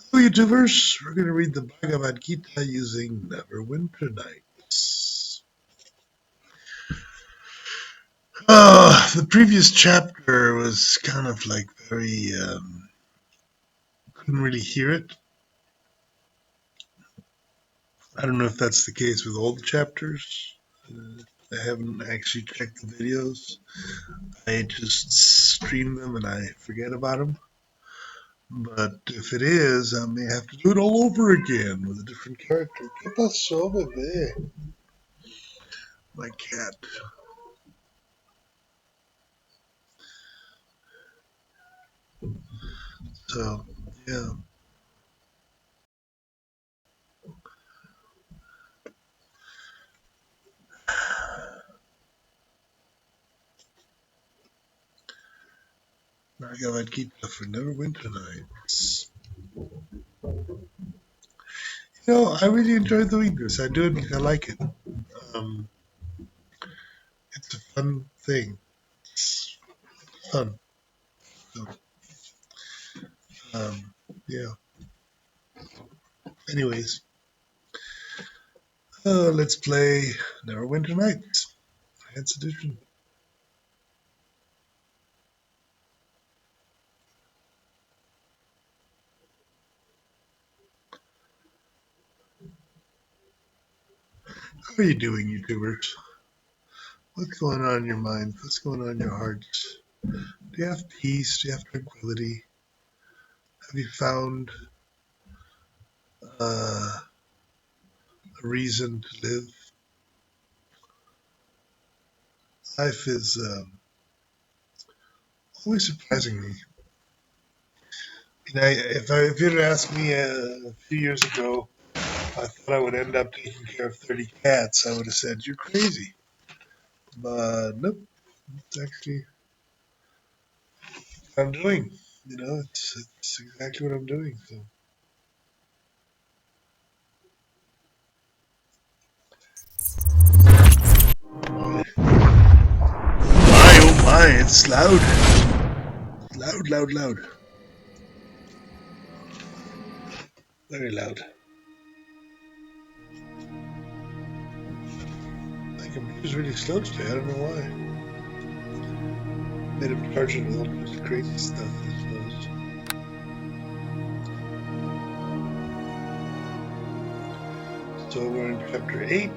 Hello, YouTubers. We're going to read the Bhagavad Gita using Neverwinter Nights. The previous chapter was kind of like very, couldn't really hear it. I don't know if that's the case with all the chapters. I haven't actually checked the videos. I just stream them and I forget about them. But if it is, I may have to do it all over again with a different character. ¿Qué pasó, bebé? My cat. So, yeah. Baghavad Gita for Neverwinter Nights. I really enjoy doing this. I do admit I like it. Um, it's a fun thing. It's fun. So, yeah. Anyways, let's play Neverwinter Nights, Enhanced Edition. How are you doing, YouTubers? What's going on in your minds? What's going on in your hearts? Do you have peace? Do you have tranquility? Have you found a reason to live? Life is always surprising me. If you'd asked me a few years ago, I thought I would end up taking care of 30 cats, I would have said, you're crazy. But nope, it's actually what I'm doing. It's exactly what I'm doing. So, my oh my, it's loud. Loud, loud, loud. Very loud. My computer's really slow today, I don't know why. Made him charge it with all kinds of crazy stuff, I suppose. So we're in chapter 8.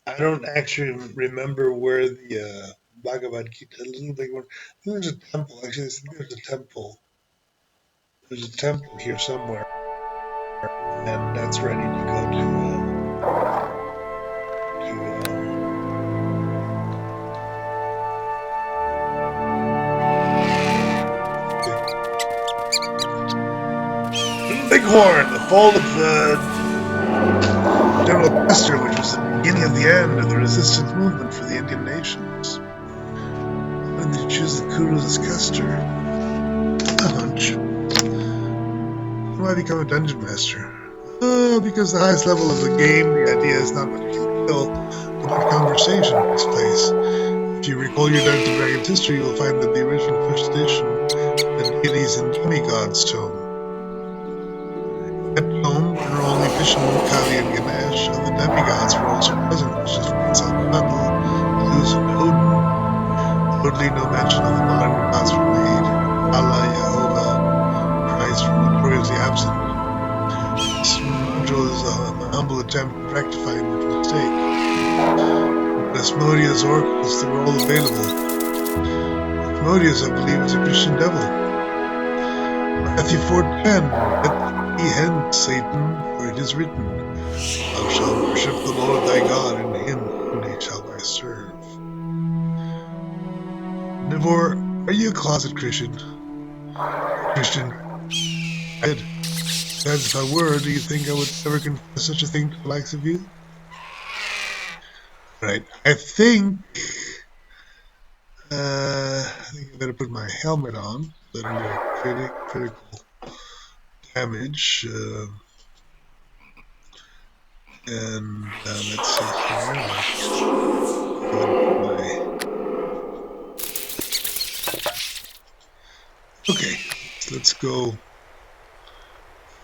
I don't actually remember where the Bhagavad Gita, a little big one. I think there's a temple. Actually, I think there's a temple. There's a temple here somewhere, and that's where I need to go to Bighorn, the fall of General Custer, which was the beginning of the end of the resistance movement for the Indian nations. When did you choose the Kurus as Custer? A hunch. Why become a dungeon master? Oh, because the highest level of the game, the idea is not what you can kill, but what conversation takes place. If you recall your Dungeons & Dragons history, you will find that the original first edition had deities and demigods tome. At tome were only Vishnu, Kali, and Ganesh, and the demigods were also present, such as Quetzalcoatl, Zeus, and Odin. Totally no mention of the modern gods were made. Allah, Jehovah, Christ were notoriously absent. This module is a humble attempt at rectifying the mistake. Asmodeus oracles, they were all available. Asmodeus, I believe, is a Christian devil. Matthew 4:10, Get thee hence, Satan, for it is written, Thou shalt worship the Lord thy God, and him only shalt thou serve. Nivor, are you a closet Christian? Christian. I did. As if I were, do you think I would ever confess such a thing to the likes of you? Right. I think I better put my helmet on. Let him do critical damage. And let's see here. Okay, so let's go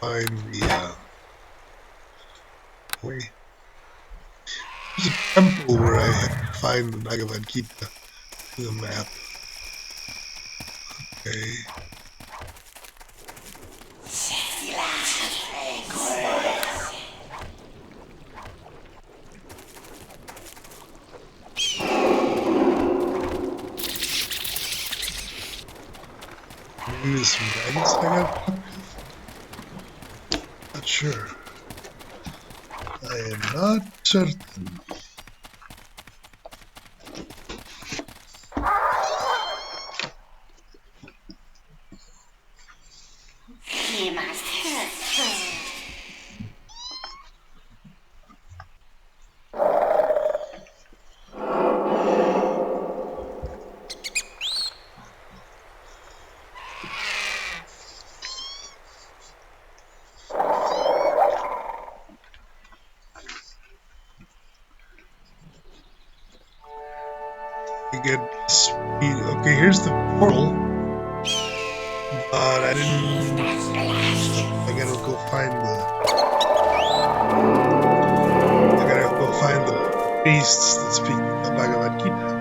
find the way. There's a temple where I have to find the Bhagavad Gita in the map. Okay. Maybe there's some dragons I gotta talk to? Not sure. I am not certain. He must hurt her. I get speed. Okay, here's the portal. But I didn't. I gotta go find the beasts that speak the Bhagavad Gita.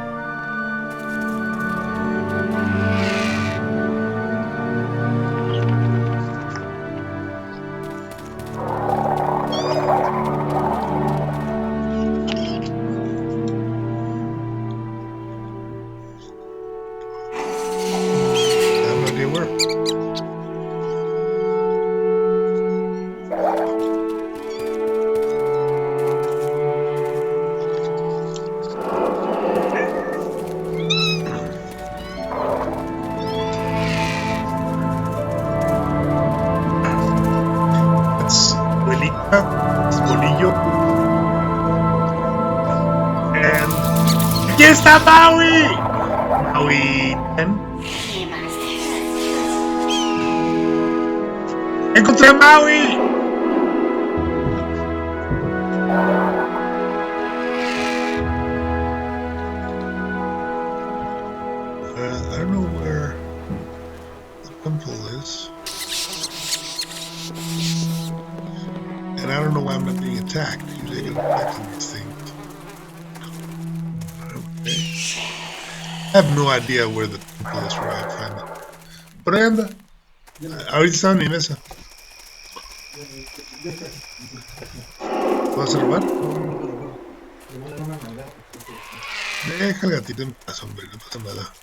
I have no idea where. It's Abuelita, it's Bolillo, and aquí está Maui! Maui 10. He must hurt her. ¡Encontré a Maui! I don't know where the temple is. And I don't know why I'm not being attacked. Usually I get attacked in these things. Okay. I have no idea where the temple is, where I find it. Por ahí anda. Ahorita está en mi mesa. ¿Puedo hacer robar? Deja el gatito en paz, hombre, no pasa nada.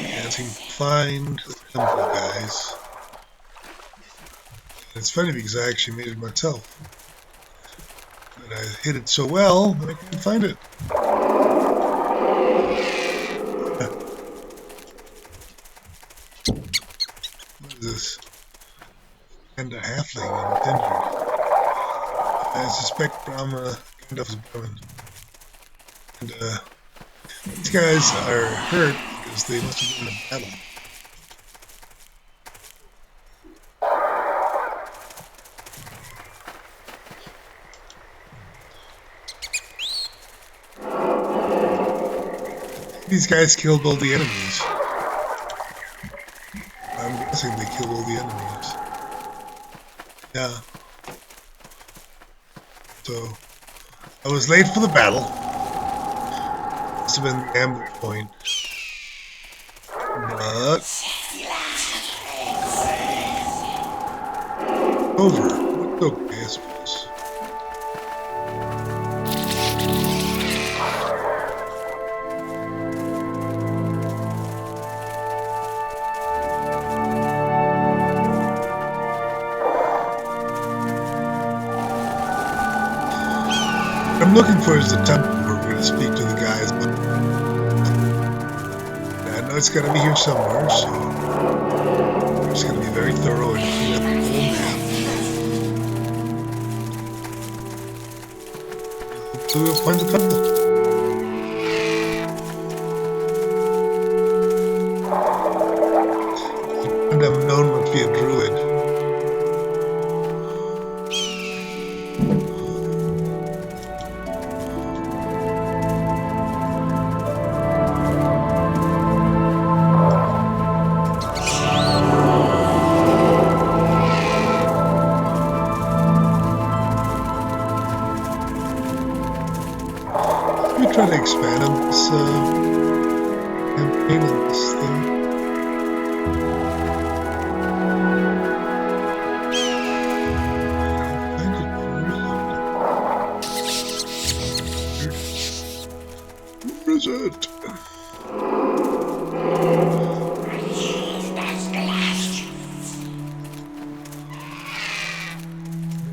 Yeah, I can find the temple, guys. It's funny because I actually made it myself. But I hit it so well that I can't find it. What is this? And a halfling and injured. I suspect Brahma Gandalf's Brahmin. And these guys are hurt because they must have been in a battle. These guys killed all the enemies. I'm guessing they killed all the enemies. Yeah. So, I was late for the battle. Must have been the ambush point. But over. It's okay, I suppose. What I'm looking for is the temple where we're going to speak to the guys about it's got to be here somewhere, so we're just going to be very thorough and clean up the whole map. Hopefully we'll find a couple. And unknown must be a druid. We try to expand on this campaign and this thing. Where is it?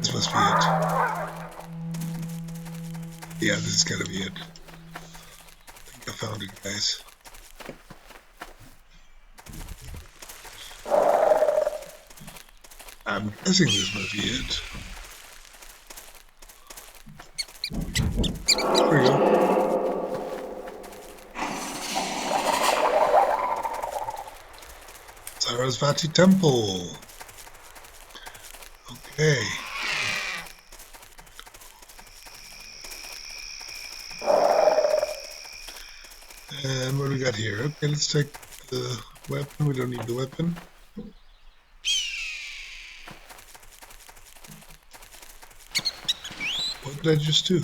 This must be it. Yeah, this is gotta be it. I think I found it, guys. I'm guessing this must be it. There we go. Sarasvati Temple. Okay. And what do we got here? Okay, let's take the weapon. We don't need the weapon. What did I just do?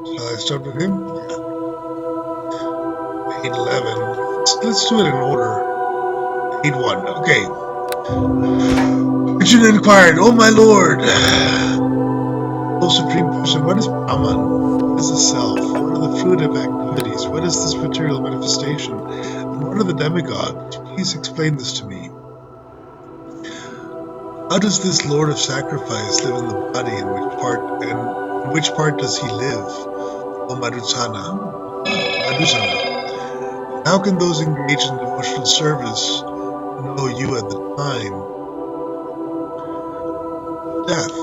Shall I start with him? Yeah. 811. Let's do it in order. 8-1. Okay. Richard inquired, "Oh my lord, O Supreme Person, what is Brahman? What is the self? What are the fruitive activities? What is this material manifestation? And what are the demigods? Please explain this to me. How does this Lord of Sacrifice live in the body, and in which part does he live, O Madhusana? How can those engaged in devotional service know you at the time of death?"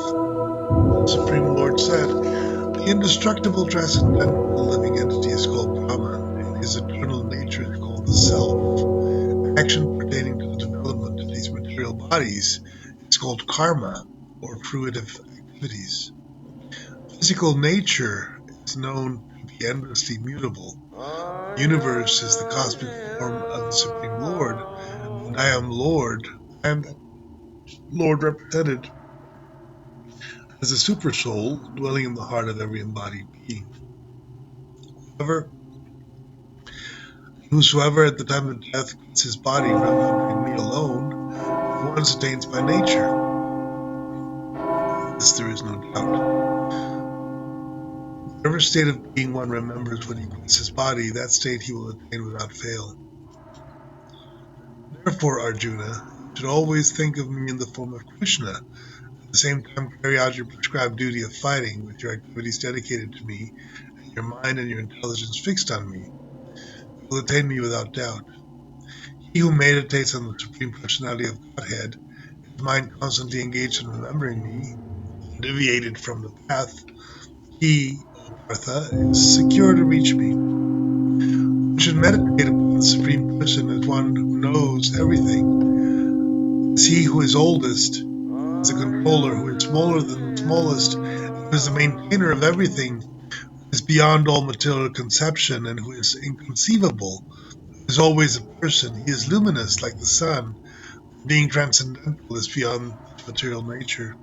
The Supreme Lord said, "The indestructible, transcendental living entity is called Brahman, and his eternal nature is called the Self. Action pertaining to the development of these material bodies is called karma, or fruitive activities. Physical nature is known to be endlessly mutable. The universe is the cosmic form of the Supreme Lord, and I am that Lord represented as a super soul dwelling in the heart of every embodied being. Whosoever at the time of death quits his body, remembering me alone, at once attains my nature. This there is no doubt. Whatever state of being one remembers when he quits his body, that state he will attain without fail. Therefore, Arjuna, you should always think of me in the form of Krishna. At the same time, carry out your prescribed duty of fighting, with your activities dedicated to me, and your mind and your intelligence fixed on me. You will attain me without doubt. He who meditates on the Supreme Personality of Godhead, his mind constantly engaged in remembering me, undeviated from the path, he, O Partha, is secure to reach me. One should meditate upon the Supreme Person as one who knows everything, as he who is oldest, who is the controller, who is smaller than the smallest, who is the maintainer of everything, who is beyond all material conception, and who is inconceivable, who is always a person. He is luminous like the sun. Being transcendental is beyond material nature.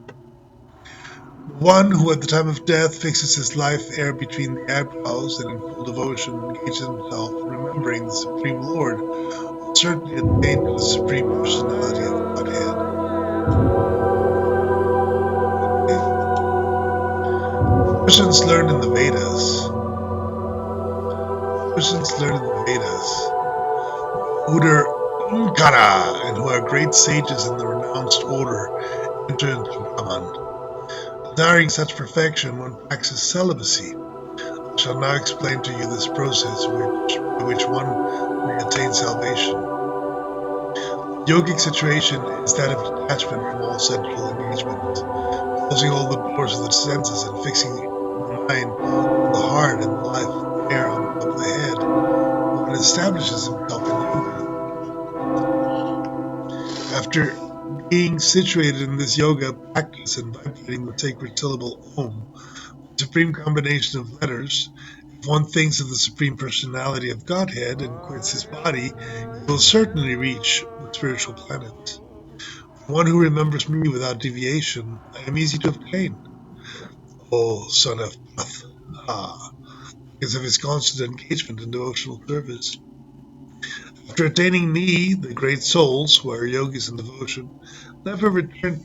The one who at the time of death fixes his life air between the eyebrows and in full devotion engages himself in remembering the Supreme Lord will certainly attain to the Supreme Personality of Godhead. Okay. Persons learned in the Vedas. Persons learned in the Vedas utter Omkara, and who are great sages in the renounced order, enter into Brahman. Desiring such perfection, one practices celibacy. I shall now explain to you this process by which one may attain salvation. The yogic situation is that of detachment from all sensual engagements, closing all the doors of the senses and fixing the mind on the heart and the life there on top of the head. One establishes himself in yoga. After being situated in this yoga practice and vibrating the sacred syllable Om, the supreme combination of letters, if one thinks of the Supreme Personality of Godhead and quits his body, he will certainly reach the spiritual planets. One who remembers me without deviation, I am easy to obtain. O son of Pratha, because of his constant engagement in devotional service. After attaining me, the great souls, who are yogis in devotion, never return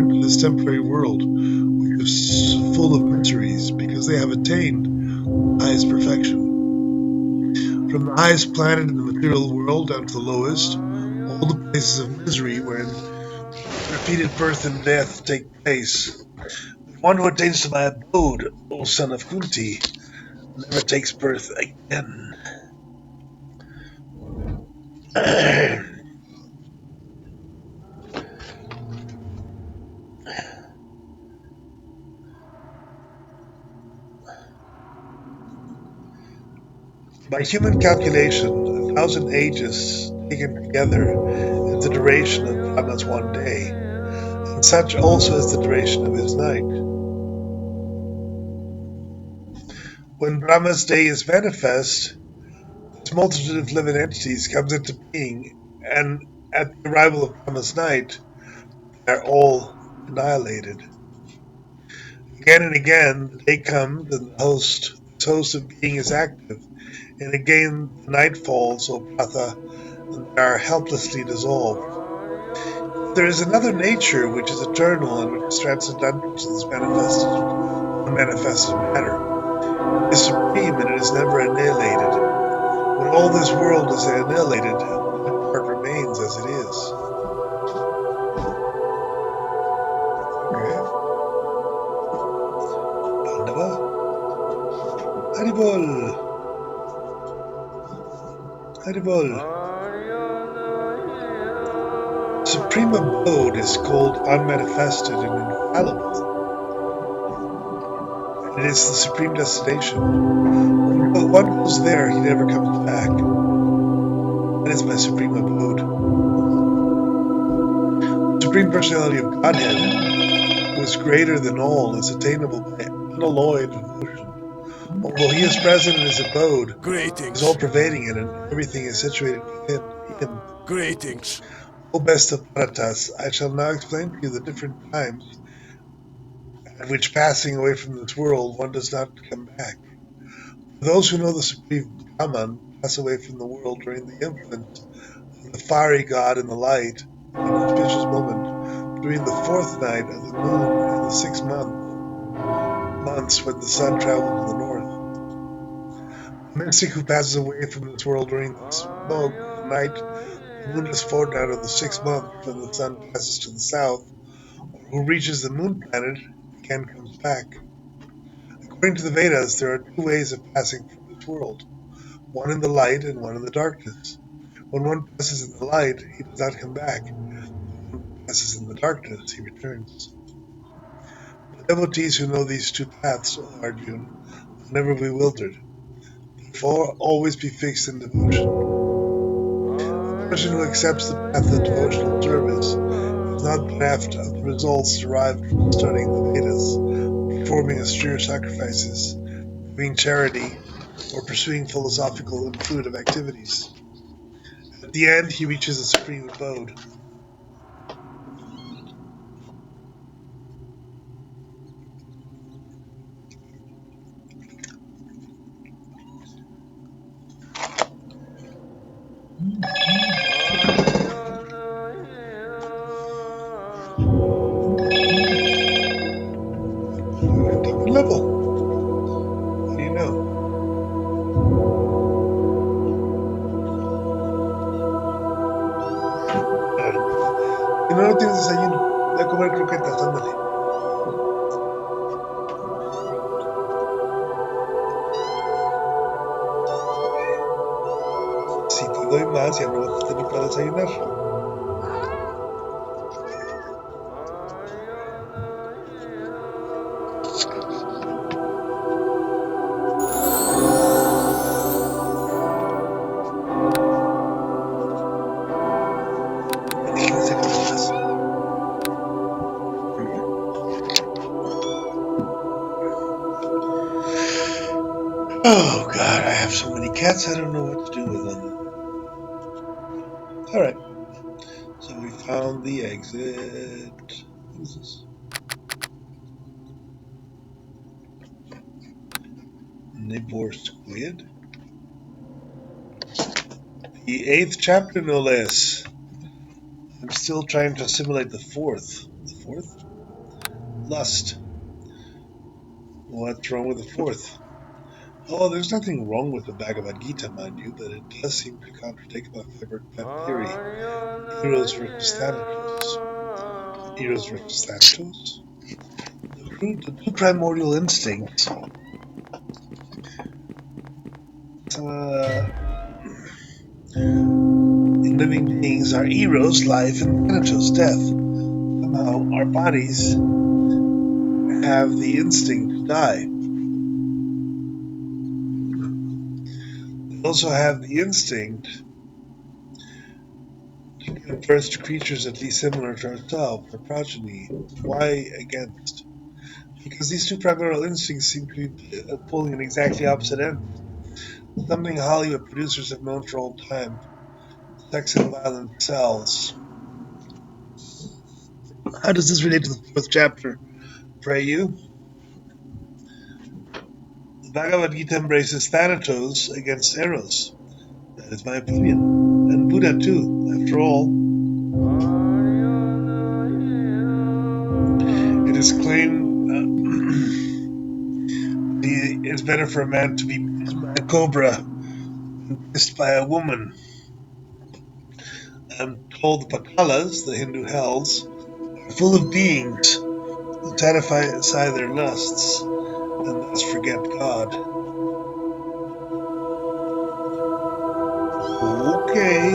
to this temporary world, which is full of miseries, because they have attained the highest perfection. From the highest planet in the material world down to the lowest, all the places of misery wherein repeated birth and death take place. But one who attains to my abode, O son of Kunti, never takes birth again. By human calculation, 1,000 ages taken together is the duration of Brahma's one day, and such also is the duration of his night. When Brahma's day is manifest, this multitude of living entities comes into being, and at the arrival of Brahma's night, they are all annihilated. Again and again, the day comes, and this host of being is active, and again the night falls, O Pratha, and they are helplessly dissolved. There is another nature which is eternal and which is transcendental to this unmanifested matter. It is supreme and it is never annihilated. When all this world is annihilated, that part remains as it is. Okay. Pandava. Haribol. Haribol. Supreme abode is called unmanifested and infallible. It is the supreme destination. When one goes there, he never comes back. That is my supreme abode. The Supreme Personality of Godhead, who is greater than all, is attainable by unalloyed devotion. Although he is present in his abode, he is all pervading it, and everything is situated within him. Greetings. O best of Bharatas, I shall now explain to you the different times at which passing away from this world one does not come back. For those who know the Supreme Brahman pass away from the world during the influence of the fiery god in the light, an auspicious moment, during the fourth night of the moon in the 6 months when the sun travels to the north. The mystic who passes away from this world during the smoke of the night the moon is fortnight of the 6 months when the sun passes to the south, or who reaches the moon planet, again comes back. According to the Vedas, there are two ways of passing from this world, one in the light and one in the darkness. When one passes in the light, he does not come back. When one passes in the darkness, he returns. The devotees who know these two paths, O Arjuna, are never bewildered. Therefore, always be fixed in devotion. A person who accepts the path of devotional service is not bereft of the results derived from studying the Vedas, performing austere sacrifices, doing charity, or pursuing philosophical and intuitive activities. At the end, he reaches the supreme abode. level. How do you know? Y no tienes desayuno. Voy a comer croquetas, ándale. Si te doy más, ya no vas a tener para desayunar. Imagínense cómo estás. Oh God, I have so many cats, I don't know what to do with them. Alright, so we found the exit. What is this? Nibor Squid? The 8th chapter, no less. I'm still trying to assimilate the 4th. The 4th? Lust. What's wrong with the 4th? Oh, there's nothing wrong with the Bhagavad Gita, mind you, but it does seem to contradict my favorite pet theory. Heroes versus Thanatos. Heroes versus Thanatos? The two primordial instincts. In living beings are Eros, life, and Thanatos, death. Somehow, our bodies have the instinct to die. They also have the instinct to give birth to creatures at least similar to ourselves, our progeny. Why against? Because these two primordial instincts seem to be pulling in exactly opposite ends. Something Hollywood producers have known for all time. Sex and violent sells. How does this relate to the 4th chapter? Pray you? The Bhagavad Gita embraces Thanatos against Eros. That is my opinion. And Buddha too, after all. It is claimed it's better for a man to be bitten by a cobra than kissed by a woman. I'm told the Patalas, the Hindu hells, are full of beings who satisfy their lusts and thus forget God. Okay.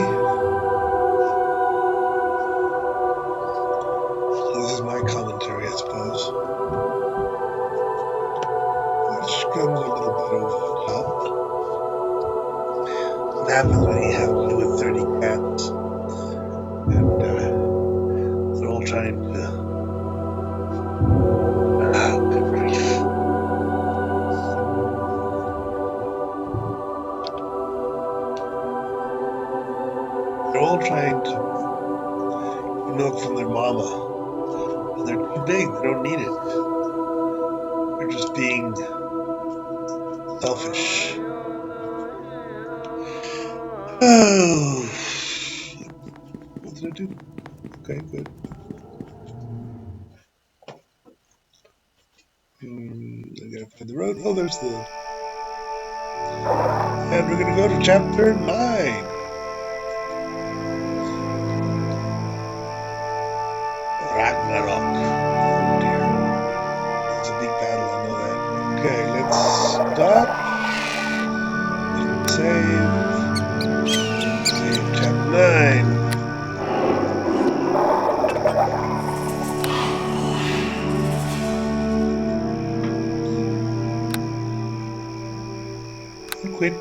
So this is my commentary, I suppose. Which comes a little bit over the top. What happens when you have to do with 30 cats? And they're all trying to... good grief. They're all trying to get milk from their mama. And they're too big, they don't need it. They're just being selfish. Oh, what did I do? Okay, good. I gotta find the road. Oh, there's the... And we're gonna go to chapter 9. Ragnarok. Oh dear. It's a big battle, I know that. Okay, let's stop. Save. Save chapter 9. Quit.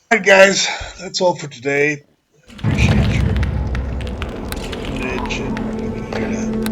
Alright guys, that's all for today. I appreciate your patronage and coming here to